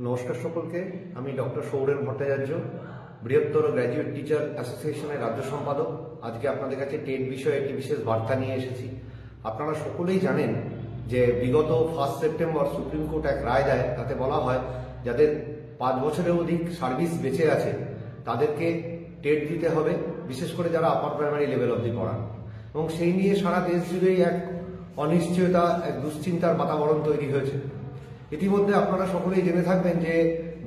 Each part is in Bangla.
নমস্কার সকলকে। আমি ডক্টর সৌরেন ভট্টাচার্য, বৃহত্তর গ্র্যাজুয়েট টিচার অ্যাসোসিয়েশনের রাজ্য সম্পাদক। আজকে আপনাদের কাছে টেট বিষয়ে একটি বিশেষ বার্তা নিয়ে এসেছি। আপনারা সকলেই জানেন যে বিগত 1 সেপ্টেম্বর সুপ্রিম কোর্ট এক রায় দেয়, তাতে বলা হয় যাদের 5 বছরের অধিক সার্ভিস বেঁচে আছে তাদেরকে টেট দিতে হবে, বিশেষ করে যারা আপার প্রাইমারি লেভেল অবধি পড়ান। এবং সেই নিয়ে সারা দেশ জুড়েই এক অনিশ্চয়তা, এক দুশ্চিন্তার বাতাবরণ তৈরি হয়েছে। ইতিমধ্যে আপনারা সকলেই জেনে থাকবেন যে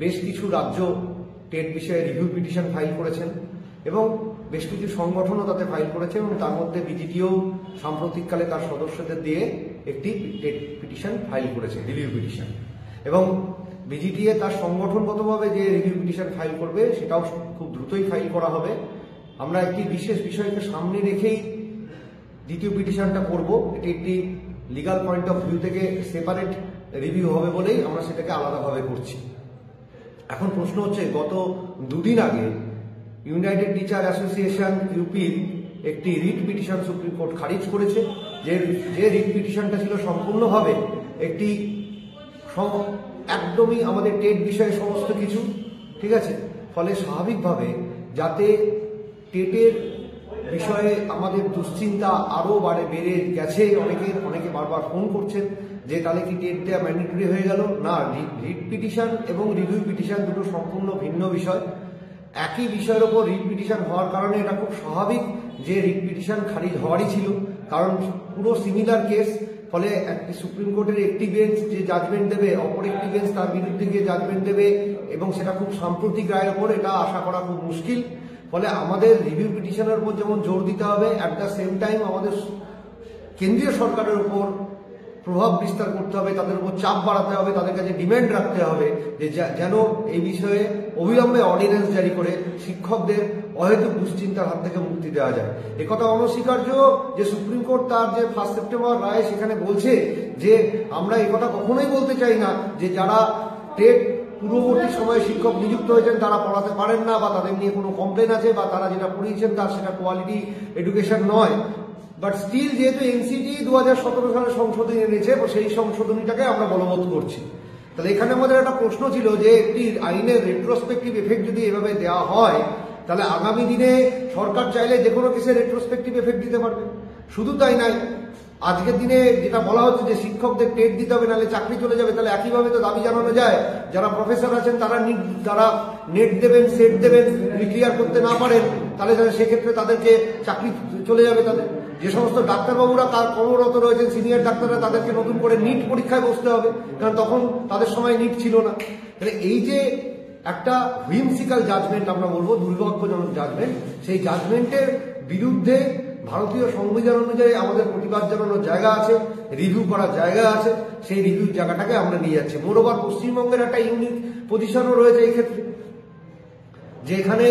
বেশ কিছু রাজ্য টেট বিষয়ে রিভিউ পিটিশন ফাইল করেছেন এবং বেশ কিছু সংগঠনও তাতে ফাইল করেছে, এবং তার মধ্যে বিজিটিও সাম্প্রতিককালে তার সদস্যদের দিয়ে একটি টেট পিটিশন ফাইল করেছে, রিভিউ পিটিশন। এবং বিজিটিএ তার সংগঠনগতভাবে যে রিভিউ পিটিশন ফাইল করবে সেটাও খুব দ্রুতই ফাইল করা হবে। আমরা একটি বিশেষ বিষয়কে সামনে রেখেই দ্বিতীয় পিটিশনটা করব। এটি একটি লিগাল পয়েন্ট অফ ভিউ থেকে সেপারেট রিভিউ হবে বলেই আমরা সেটাকে আলাদাভাবে করছি। এখন প্রশ্ন হচ্ছে, গত 2 দিন আগে ইউনাইটেড টিচার অ্যাসোসিয়েশন ইউপির একটি রিট পিটিশন সুপ্রিম কোর্ট খারিজ করেছে, যে রিট পিটিশনটা ছিল সম্পূর্ণভাবে একটি একদমই আমাদের টেট বিষয়ে সমস্ত কিছু ঠিক আছে। ফলে স্বাভাবিকভাবে যাতে টেটের বিষয়ে আমাদের দুশ্চিন্তা আরও বেড়ে গেছে, অনেকে বারবার ফোন করছেন যে তাহলে কি টেট দেওয়া ম্যান্ডেটরি হয়ে গেল? না, রিট পিটিশন এবং রিভিউ পিটিশন দুটো সম্পূর্ণ ভিন্ন বিষয়। একই বিষয়ের ওপর রিট পিটিশন হওয়ার কারণে এটা খুব স্বাভাবিক যে রিট পিটিশন খারিজ হওয়ারই ছিল, কারণ পুরো সিমিলার কেস। ফলে একটি সুপ্রিম কোর্টের একটি বেঞ্চ যে জাজমেন্ট দেবে, অপর একটি বেঞ্চ তার বিরুদ্ধে গিয়ে জাজমেন্ট দেবে, এবং সেটা খুব সাম্প্রতিক রায়ের ওপর, এটা আশা করা খুব মুশকিল। ফলে আমাদের রিভিউ পিটিশনের উপর যেমন জোর দিতে হবে, অ্যাট দ্য সেম টাইম আমাদের কেন্দ্রীয় সরকারের উপর প্রভাব বিস্তার করতে হবে, তাদের উপর চাপ বাড়াতে হবে, তাদের কাছে ডিমান্ড রাখতে হবে যে যেন এই বিষয়ে অবিলম্বে অর্ডিন্যান্স জারি করে শিক্ষকদের অহেতুক দুশ্চিন্তার হাত থেকে মুক্তি দেওয়া যায়। একথা অনস্বীকার্য যে সুপ্রিম কোর্ট তার যে 1 সেপ্টেম্বর রায় সেখানে বলছে যে আমরা একথা কখনোই বলতে চাই না যে যারা টেট পূর্ববর্তী সময়ে শিক্ষক নিযুক্ত হয়েছেন তারা পড়াতে পারেন না, বা তাদের নিয়ে কোনো কমপ্লেন আছে, বা তারা যেটা পড়িয়েছেন তার সেটা কোয়ালিটি এডুকেশন নয়। বাট স্টিল যেহেতু এনসিটি 2017 সালে সংশোধনী এনেছে, সেই সংশোধনীটাকে আমরা বলবৎ করছি। তাহলে এখানে আমাদের একটা প্রশ্ন ছিল যে একটি আইনের রেট্রোস্পেক্টিভ এফেক্ট যদি এভাবে দেওয়া হয়, তাহলে আগামী দিনে সরকার চাইলে যে কোনো কেসে রেট্রোস্পেক্টিভ এফেক্ট দিতে পারবে। শুধু তাই নয়, আজকের দিনে যেটা বলা হচ্ছে যে শিক্ষকদের টেট দিতে হবে, নাহলে চাকরি চলে যাবে, তাহলে একইভাবে তো দাবি জানানো যায় যারা প্রফেসর আছেন তারা নেট দেবেন, সেট দেবেন, ক্লিয়ার করতে না পারেন তাহলে সেক্ষেত্রে তাদেরকে চাকরি চলে যাবে। তাদের যে সমস্ত ডাক্তারবাবুরা তার কর্মরত রয়েছেন, সিনিয়র ডাক্তাররা, তাদেরকে নতুন করে নিট পরীক্ষায় বসতে হবে, কারণ তখন তাদের সময় নিট ছিল না। তাহলে এই যে একটা হুইমসিক্যাল জাজমেন্ট, আমরা বলবো দুর্ভাগ্যজনক জাজমেন্ট, সেই জাজমেন্টের বিরুদ্ধে ভারতীয় সংবিধান অনুযায়ী আমাদের প্রতিবাদ জানানোর জায়গা আছে, রিভিউ করার জায়গা আছে, সেই রিভিউ জায়গাটাকে আমরা নিয়ে যাচ্ছি। মোরওভার পশ্চিমবঙ্গের একটা ইউনিক পজিশনও রয়েছে এই ক্ষেত্রে, যে এখানে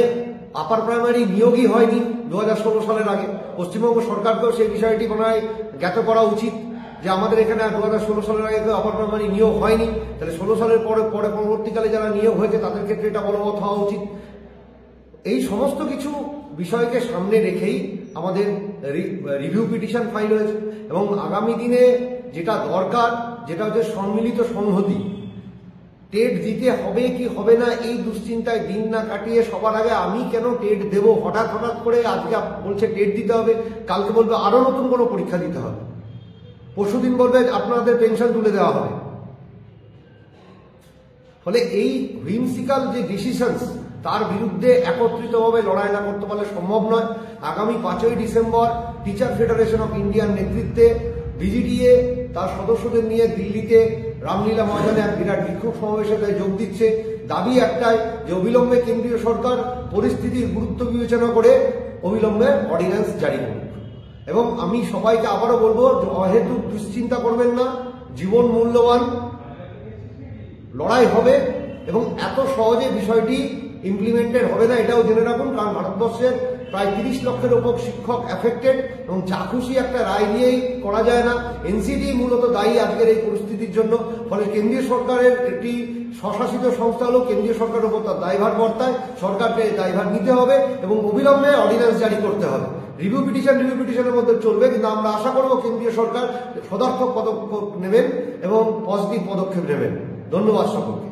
আপার প্রাইমারি নিয়োগই হয়নি 2016 সালের আগে। পশ্চিমবঙ্গ সরকারকেও সেই বিষয়টি মনে হয় জ্ঞাত করা উচিত যে আমাদের এখানে 2016 সালের আগে কেউ আপার প্রাইমারি নিয়োগ হয়নি, তাহলে 16 সালের পরে পরবর্তীকালে যারা নিয়োগ হয়েছে তাদের ক্ষেত্রে এটা বলবৎ হওয়া উচিত। এই সমস্ত কিছু বিষয়কে সামনে রেখেই আমাদের রিভিউ পিটিশন ফাইল হয়েছে। এবং আগামী দিনে যেটা দরকার, যেটা হচ্ছে সম্মিলিত সংহতি। টেট দিতে হবে কি হবে না এই দুশ্চিন্তায় দিন না কাটিয়ে সবার আগে আমি কেন টেট দেব, হঠাৎ করে আজকে বলছে টেট দিতে হবে, কালকে বলবে আরো নতুন কোনো পরীক্ষা দিতে হবে, পরশুদিন বলবে আপনাদের পেনশন তুলে দেওয়া হবে। ফলে এই হুইমসিক্যাল যে ডিসিশনস, তার বিরুদ্ধে একত্রিতভাবে লড়াই না করতে পারলে সম্ভব নয়। আগামী 5ই ডিসেম্বর টিচার ফেডারেশন অফ ইন্ডিয়ার নেতৃত্বে বিজিটিএ তার সদস্যদের নিয়ে দিল্লিতে রামলীলা ময়দানে এক বিরাট বিক্ষোভ সমাবেশে যোগ দিচ্ছে। দাবি একটাই যে অবিলম্বে কেন্দ্রীয় সরকার পরিস্থিতির গুরুত্ব বিবেচনা করে অবিলম্বে অর্ডিন্যান্স জারি করুক। এবং আমি সবাইকে আবারও বলবো, অহেতুক দুশ্চিন্তা করবেন না, জীবন মূল্যবান, লড়াই হবে এবং এত সহজে বিষয়টি ইমপ্লিমেন্টেড হবে না এটাও জেনে রাখুন, কারণ ভারতবর্ষের প্রায় 30 লক্ষের উপর শিক্ষক এফেক্টেড, এবং যা খুশি একটা রায় নিয়েই করা যায় না। এনসিটি মূলত দায়ী আজকের এই পরিস্থিতির জন্য। ফলে কেন্দ্রীয় সরকারের একটি স্বশাসিত সংস্থা হলেও কেন্দ্রীয় সরকারের উপর তার দায়ভার বর্তায়, সরকারকে দায়ভার নিতে হবে এবং অবিলম্বে অর্ডিন্যান্স জারি করতে হবে। রিভিউ পিটিশনের মধ্যে চলবে, কিন্তু আমরা আশা করব কেন্দ্রীয় সরকার সদর্থক পদক্ষেপ নেবেন এবং পজিটিভ পদক্ষেপ নেবেন। ধন্যবাদ সকলকে।